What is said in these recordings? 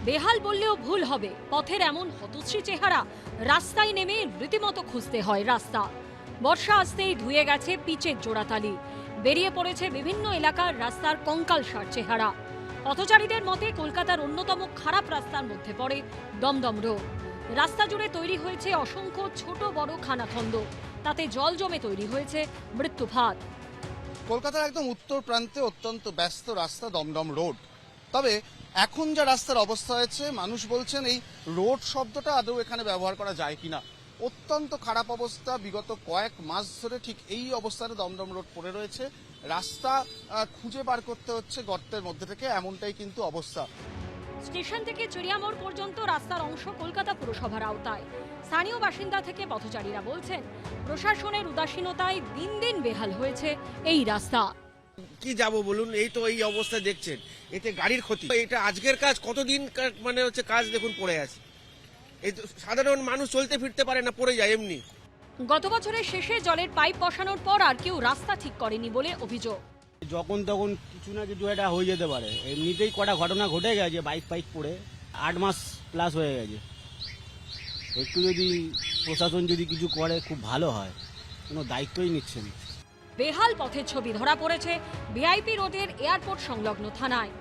বেহাল বললেও ভুল হবে, পথের এমন হতশ্রী চেহারা। রাস্তায় নেমে রীতিমতো খুঁজতে হয় রাস্তা। বর্ষা আসতেই ধুয়ে গেছে পিচের জোড়াতালি, বেরিয়ে পড়েছে বিভিন্ন এলাকার রাস্তার কঙ্কালসার চেহারা। পথচারীদের মতে কলকাতার অন্যতম খারাপ রাস্তার মধ্যে পড়ে দমদম রোড। রাস্তা জুড়ে তৈরি হয়েছে অসংখ্য ছোট বড় খানাখন্দ, তাতে জল জমে তৈরি হয়েছে মৃত্যুফাত। কলকাতার একদম উত্তর প্রান্তে অত্যন্ত ব্যস্ত রাস্তা দমদম রোড। তবে এখন যা রাস্তার অবস্থা হয়েছে, মানুষ বলছেন এই রোড শব্দটা আদৌ এখানে ব্যবহার করা যায় কিনা। অত্যন্ত খারাপ অবস্থা। বিগত কয়েক মাস ধরে ঠিক এই অবস্থাতে দমদম রোড পড়ে রয়েছে। রাস্তা খুঁজে বার করতে হচ্ছে গর্তের মধ্যে থেকে, এমনটাই কিন্তু অবস্থা। স্টেশন থেকে চিড়িয়ামোড় পর্যন্ত রাস্তার অংশ কলকাতা পুরসভার আওতায়। স্থানীয় বাসিন্দা থেকে পথচারীরা বলছেন, প্রশাসনের উদাসীনতায় দিন দিন বেহাল হয়েছে এই রাস্তা। কি যাব বলুন, এই তো এই অবস্থা দেখছেন, এতে গাড়ির ক্ষতি। এটা আজকের কাজ, কতদিন মানে হচ্ছে কাজ দেখুন পড়ে আছে। এই তো সাধারণ মানুষ চলতে ফিরতে পারে না, পড়ে যায় এমনি। গত বছরের শেষে জলের পাইপ বসানোর পর আর কেউ রাস্তা ঠিক করেনি বলে অভিযোগ। যখন তখন কিছু না কিছু একটা হয়ে যেতে পারে। এমনিতেই কটা ঘটনা ঘটে গেছে, বাইক পাইক পড়ে 8 মাস প্লাস হয়ে গেছে। একটু যদি প্রশাসন যদি কিছু করে খুব ভালো হয়, কোনো দায়িত্বই নিচ্ছে না। বেহাল পথের ছবি ধরা পড়েছে ভিআইপি রোডের এয়ারপোর্ট সংলগ্ন থানায়।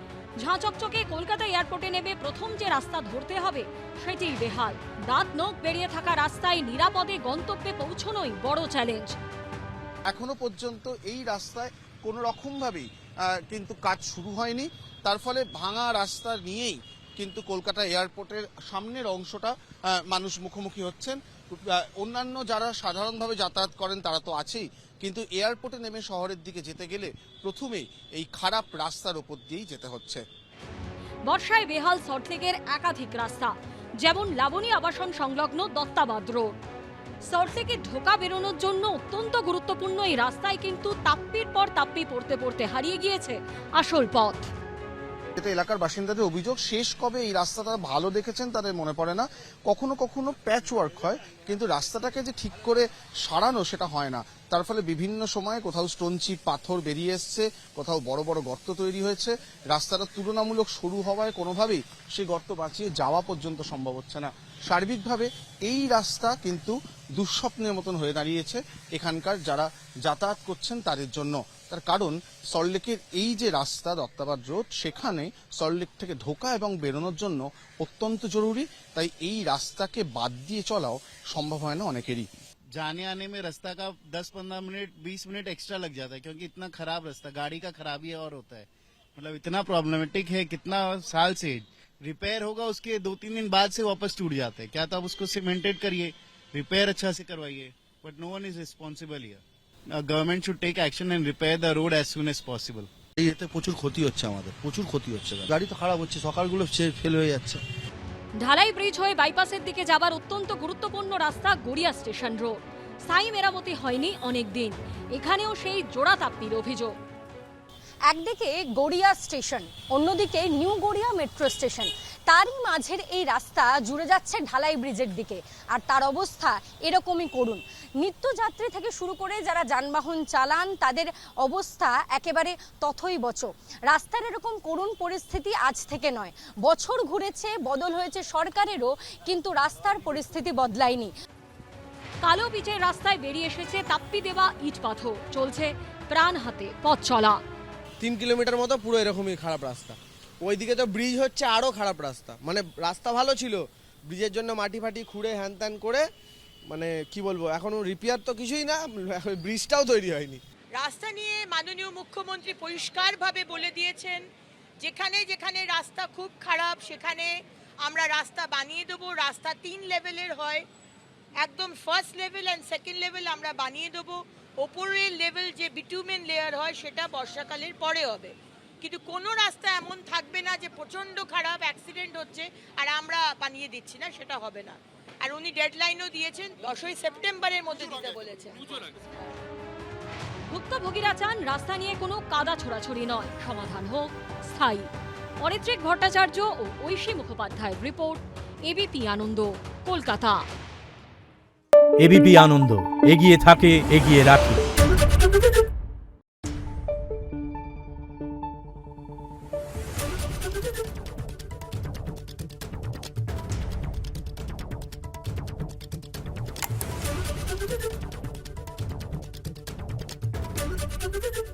ঝাঁচকচকে কলকাতা এয়ারপোর্টে নেমে প্রথম যে রাস্তা ধরতে হবে সেটিই বেহাল। দাঁত নখ বেরিয়ে থাকা রাস্তায় নিরাপদে গন্তব্যে পৌঁছনোই বড় চ্যালেঞ্জ। এখনো পর্যন্ত এই রাস্তায় কোনো রকমভাবেই কিন্তু কাজ শুরু হয়নি। তার ফলে ভাঙা রাস্তা নিয়েই কিন্তু কলকাতা এয়ারপোর্টের সামনের অংশটা মানুষ মুখোমুখি হচ্ছেন। অন্যান্য যারা সাধারণভাবে যাতায়াত করেন তারা তো আছেই, কিন্তু এয়ারপোর্টে নেমে শহরের দিকে যেতে গেলে প্রথমেই এই খারাপ রাস্তার ওপর দিয়েই যেতে হচ্ছে। বর্ষায় বেহাল সল্টলেকের একাধিক রাস্তা, যেমন লাবণী আবাসন সংলগ্ন দত্তাবাদ রোড। সল্টলেকে ঢোকা বেরোনোর জন্য অত্যন্ত গুরুত্বপূর্ণ এই রাস্তায় কিন্তু তাপ্পির পর তাপ্পি পড়তে পড়তে হারিয়ে গিয়েছে আসল পথ। এটা এলাকার বাসিন্দাদের অভিযোগ, শেষ কবে এই রাস্তাটা ভালো দেখেছেন তাদের মনে পড়ে না। কখনো কখনো প্যাচ ওয়ার্ক হয়, কিন্তু রাস্তাটাকে যে ঠিক করে সারানো সেটা হয় না। তার ফলে বিভিন্ন সময়ে কোথাও স্টোনচিপ পাথর বেরিয়ে এসছে, কোথাও বড় বড় গর্ত তৈরি হয়েছে। রাস্তাটা তুলনামূলক সরু হওয়ায় কোনোভাবেই সেই গর্ত বাঁচিয়ে যাওয়া পর্যন্ত সম্ভব হচ্ছে না। সার্বিকভাবে এই রাস্তা কিন্তু দুঃস্বপ্নের মতন হয়ে দাঁড়িয়েছে এখানকার যারা যাতায়াত করছেন তাদের জন্য। তার কারণ সল্টলেকের এই যে রাস্তা দত্তাবাদ রোড, সেখানে সল্টলেক থেকে ঢোকা এবং বেরোনোর জন্য অত্যন্ত জরুরি। তাই এই রাস্তাকে বাদ দিয়ে চলাও সম্ভব হয় না অনেকেরই। जाने आने में रास्ता का 10-15 मिनट 20 मिनट एक्स्ट्रा लग जाता है, क्योंकि इतना खराब रास्ता, गाड़ी का खराबी और होता है। मतलब इतना प्रॉब्लमेटिक है, कितना साल से रिपेयर होगा, उसके 2-3 दिन बाद से वापस टूट जाते हैं। क्या तो आप उसको सीमेंटेड करिए, रिपेयर अच्छा से करवाइए, but no one is responsible here. Government should take action and repair the road as soon as possible. এতে প্রচুর ক্ষতি হচ্ছে, আমাদের প্রচুর ক্ষতি হচ্ছে। গাড়ি তো খারাপ হচ্ছে, সকালগুলো ফেল হয়ে যাচ্ছে। ঢালাই ব্রিজ হয়ে বাইপাসের দিকে যাবার অত্যন্ত গুরুত্বপূর্ণ রাস্তা গড়িয়া স্টেশন রোড স্থায়ী মেরামতি হয়নি অনেক দিন। এখানেও সেই জোড়া তাপ্পির অভিযোগ। একদিকে গড়িয়া স্টেশন, অন্যদিকে নিউ গড়িয়া মেট্রো স্টেশন, তারই মাঝের এই রাস্তা জুড়ে যাচ্ছে ঢালাই ব্রিজের দিকে। আর তার অবস্থা এরকমই করুন। নিত্যযাত্রী থেকে শুরু করে যারা যানবাহন চালান তাদের অবস্থা একেবারে তথৈবচ। রাস্তার এরকম করুণ পরিস্থিতি আজ থেকে নয়, বছর ঘুরেছে, বদল হয়েছে সরকারেরও, কিন্তু রাস্তার পরিস্থিতি বদলায়নি। কালো পিচের রাস্তায় বেরিয়ে এসেছে তাপ্পি দেওয়া ইট পাথর, চলছে প্রাণ হাতে পথ চলা। 3 কিলোমিটার মতো পুরো এরকমই খারাপ রাস্তা। ওইদিকে তো ব্রিজ হচ্ছে, আরো খারাপ রাস্তা। মানে রাস্তা ভালো ছিল, ব্রিজের জন্য মাটি ফাটি খুঁড়ে হ্যান ত্যান করে, মানে কি বলবো, এখনো রিপেয়ার তো কিছুই না, ব্রিজটাও তৈরি হয়নি। রাস্তা নিয়ে মাননীয় মুখ্যমন্ত্রী পরিষ্কারভাবে বলে দিয়েছেন, যেখানে যেখানে রাস্তা খুব খারাপ সেখানে আমরা রাস্তা বানিয়ে দেবো। রাস্তা 3 লেভেলের হয়, একদম first level and second level আমরা বানিয়ে দেবো। ওপরের লেভেল যে বিটুমেন লেয়ার হয় সেটা বর্ষাকালের পরে হবে। কিন্তু কোনো রাস্তা এমন থাকবে না যে প্রচণ্ড খারাপ, অ্যাক্সিডেন্ট হচ্ছে আর আমরা বানিয়ে দিচ্ছি না, সেটা হবে না। আর উনি ডেডলাইনও দিয়েছেন, 10ই সেপ্টেম্বরের মধ্যে দিতে বলেছেন। ভুক্তভোগীরা চান রাস্তা নিয়ে কোনো কাদা ছোড়াছড়ি নয়, সমাধান হোক স্থায়ী। অরিত্রিক ভট্টাচার্য ও ঐশী মুখোপাধ্যায়ের রিপোর্ট, এবিপি আনন্দ, কলকাতা। এবিপি আনন্দ, এগিয়ে থাকে, এগিয়ে রাখে। দেখুন।